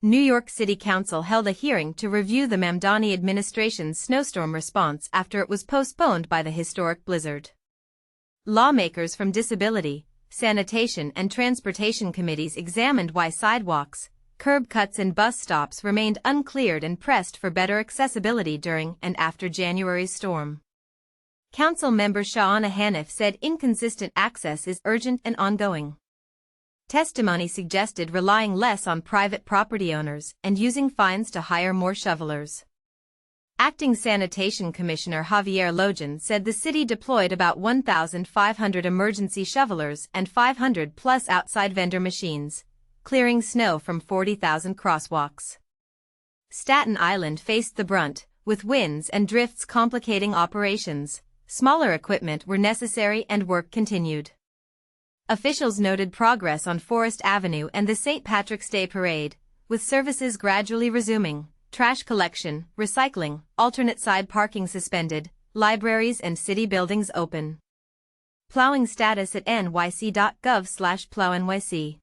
New York City Council held a hearing to review the Mamdani administration's snowstorm response after it was postponed by the historic blizzard. Lawmakers from Disability, Sanitation and Transportation committees examined why sidewalks, curb cuts and bus stops remained uncleared and pressed for better accessibility during and after January's storm. Council member Shahana Hanif said inconsistent access is urgent and ongoing. Testimony suggested relying less on private property owners and using fines to hire more shovelers. Acting Sanitation Commissioner Javier Logan said the city deployed about 1,500 emergency shovelers and 500-plus outside vendor machines, clearing snow from 40,000 crosswalks. Staten Island faced the brunt, with winds and drifts complicating operations. Smaller equipment were necessary and work continued. Officials noted progress on Forest Avenue and the St. Patrick's Day Parade, with services gradually resuming, trash collection, recycling, alternate side parking suspended, libraries and city buildings open. Plowing status at nyc.gov/plownyc